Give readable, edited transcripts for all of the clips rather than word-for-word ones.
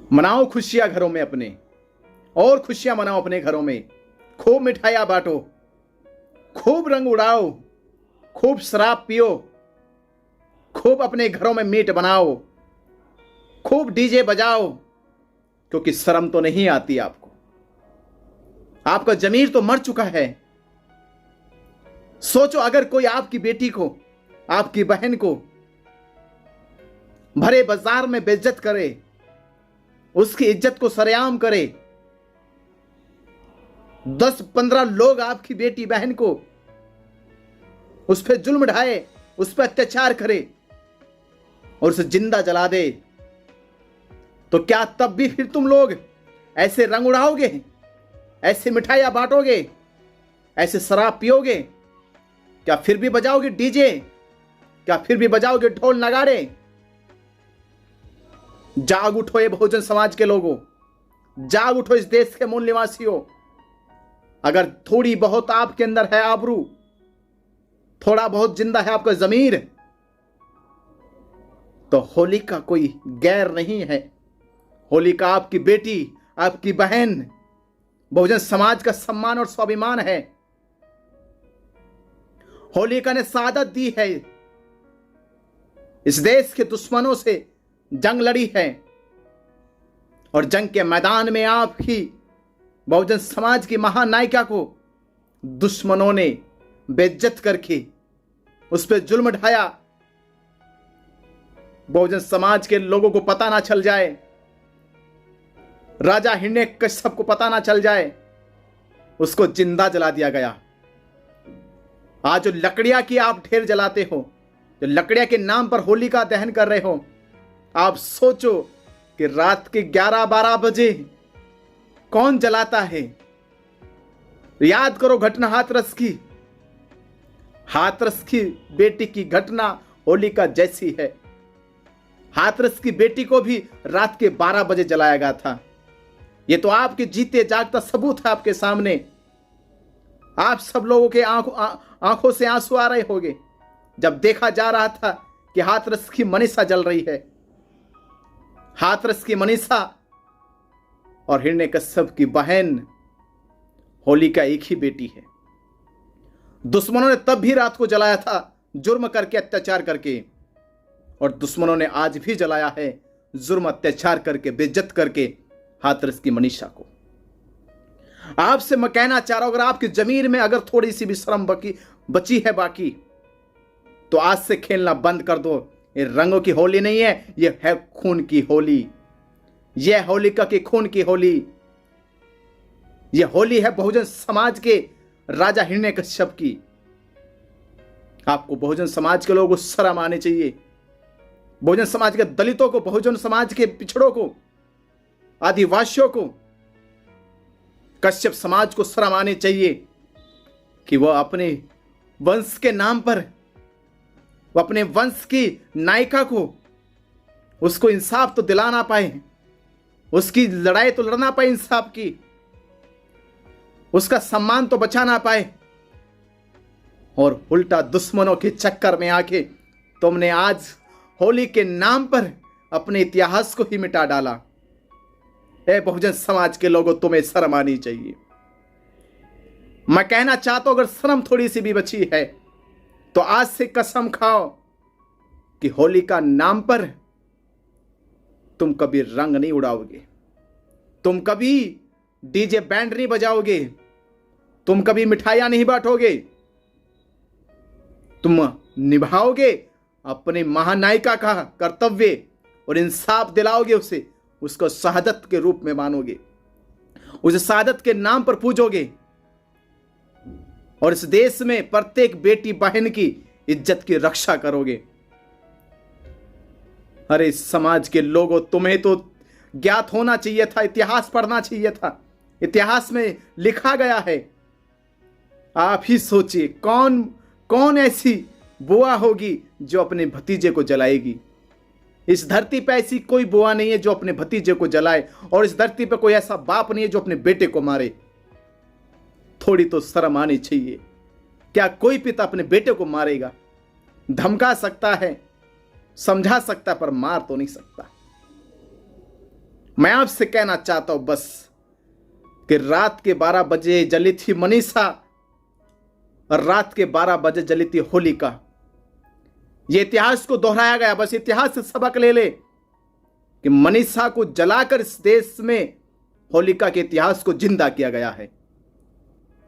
मनाओ खुशियां घरों में अपने, और खुशियां मनाओ अपने घरों में। खूब मिठाइयां बांटो, खूब रंग उड़ाओ, खूब शराब पियो, खूब अपने घरों में मीट बनाओ, खूब डीजे बजाओ, क्योंकि शर्म तो नहीं आती आपको। आपका जमीर तो मर चुका है। सोचो, अगर कोई आपकी बेटी को, आपकी बहन को भरे बाजार में बेइज्जत करे, उसकी इज्जत को सरेआम करे, 10-15 लोग आपकी बेटी बहन को उस पर जुल्म ढाए, उस पर अत्याचार करे और उसे जिंदा जला दे, तो क्या तब भी फिर तुम लोग ऐसे रंग उड़ाओगे, ऐसे मिठाइयां बांटोगे, ऐसे शराब पियोगे? क्या फिर भी बजाओगे डीजे? क्या फिर भी बजाओगे ढोल नगाड़े? जाग उठो ये बहुजन समाज के लोगों, जाग उठो इस देश के मूल निवासियों। अगर थोड़ी बहुत आपके अंदर है आबरू, थोड़ा बहुत जिंदा है आपका जमीर, तो होली का कोई गैर नहीं है। होली का आपकी बेटी, आपकी बहन, बहुजन समाज का सम्मान और स्वाभिमान है। होलिका ने शहादत दी है, इस देश के दुश्मनों से जंग लड़ी है, और जंग के मैदान में आपकी बहुजन समाज की महानायिका को दुश्मनों ने बेइज्जत करके उस पर जुल्म ढाया। बहुजन समाज के लोगों को पता ना चल जाए, राजा हिरण्यकश्यप को पता ना चल जाए, उसको जिंदा जला दिया गया। आज जो लकड़ियां की आप ढेर जलाते हो, जो लकड़ियां के नाम पर होली का दहन कर रहे हो, आप सोचो कि रात के 11-12 बजे कौन जलाता है? याद करो घटना हाथरस की। हाथरस की बेटी की घटना होलिका जैसी है। हाथरस की बेटी को भी रात के 12 बजे जलाया गया था। यह तो आपके जीते जागता सबूत है आपके सामने। आप सब लोगों के आंखों से आंसू आ रहे होंगे जब देखा जा रहा था कि हाथरस की मनीषा जल रही है। हाथरस की मनीषा और हिरण्यकश्यप की बहन होलिका एक ही बेटी है। दुश्मनों ने तब भी रात को जलाया था, जुर्म करके, अत्याचार करके, और दुश्मनों ने आज भी जलाया है, जुर्म अत्याचार करके, बेइज्जत करके हाथरस की मनीषा को। आपसे मैं कहना चाह रहा हूं, अगर आपकी जमीर में अगर थोड़ी सी भी शर्म बची है बाकी, तो आज से खेलना बंद कर दो। ये रंगों की होली नहीं है, ये है खून की होली। ये होलिका के खून की होली। ये होली है बहुजन समाज के राजा हिरण्यकश्यप की। आपको बहुजन समाज के लोगों को शर्म आनी चाहिए। बहुजन समाज के दलितों को, बहुजन समाज के पिछड़ों को, आदिवासियों को, कश्यप समाज को शर्म आनी चाहिए कि वह अपने वंश के नाम पर, वह अपने वंश की नायिका को, उसको इंसाफ तो दिला ना पाए, उसकी लड़ाई तो लड़ना पाए इंसाफ की, उसका सम्मान तो बचा ना पाए, और उल्टा दुश्मनों के चक्कर में आके तुमने आज होली के नाम पर अपने इतिहास को ही मिटा डाला। ए बहुजन समाज के लोगों, तुम्हें शर्म आनी चाहिए। मैं कहना चाहता हूं, अगर शर्म थोड़ी सी भी बची है तो आज से कसम खाओ कि होली का नाम पर तुम कभी रंग नहीं उड़ाओगे, तुम कभी डीजे बैंड नहीं बजाओगे, तुम कभी मिठाइयां नहीं बांटोगे, तुम निभाओगे अपने महानायिका का कर्तव्य और इंसाफ दिलाओगे उसे, उसको शहादत के रूप में मानोगे, उसे शहादत के नाम पर पूजोगे, और इस देश में प्रत्येक बेटी बहन की इज्जत की रक्षा करोगे। अरे समाज के लोगों, तुम्हें तो ज्ञात होना चाहिए था, इतिहास पढ़ना चाहिए था। इतिहास में लिखा गया है। आप ही सोचिए, कौन कौन ऐसी बुआ होगी जो अपने भतीजे को जलाएगी? इस धरती पे ऐसी कोई बुआ नहीं है जो अपने भतीजे को जलाए, और इस धरती पे कोई ऐसा बाप नहीं है जो अपने बेटे को मारे। थोड़ी तो शर्म आनी चाहिए। क्या कोई पिता अपने बेटे को मारेगा? धमका सकता है, समझा सकता है, पर मार तो नहीं सकता। मैं आपसे कहना चाहता हूं बस कि रात के 12 बजे जली थी मनीषा और रात के 12 बजे जली थी होलिका। यह इतिहास को दोहराया गया, बस इतिहास से सबक ले ले कि मनीषा को जलाकर इस देश में होलिका के इतिहास को जिंदा किया गया है।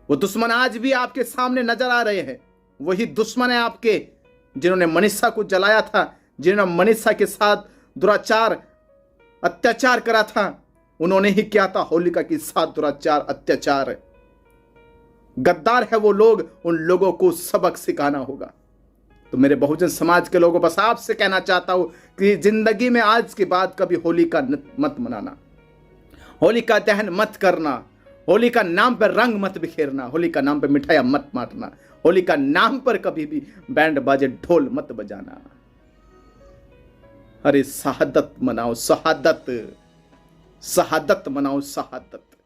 वो दुश्मन आज भी आपके सामने नजर आ रहे हैं। वही दुश्मन है आपके जिन्होंने मनीषा को जलाया था, जिन्होंने मनीषा के साथ दुराचार अत्याचार करा था, उन्होंने ही किया था होलिका के साथ दुराचार अत्याचार। गद्दार है वो लोग, उन लोगों को सबक सिखाना होगा। तो मेरे बहुजन समाज के लोगों, बस आपसे कहना चाहता हूं कि जिंदगी में आज के बाद कभी होलिका मत मनाना, होलिका दहन मत करना, होलिका नाम पर रंग मत बिखेरना, होलिका नाम पर मिठाइयां मत बांटना, होलिका नाम पर कभी भी बैंड बाजे ढोल मत बजाना। अरे शहादत मनाओ, शहादत, शहादत मनाओ, शहादत।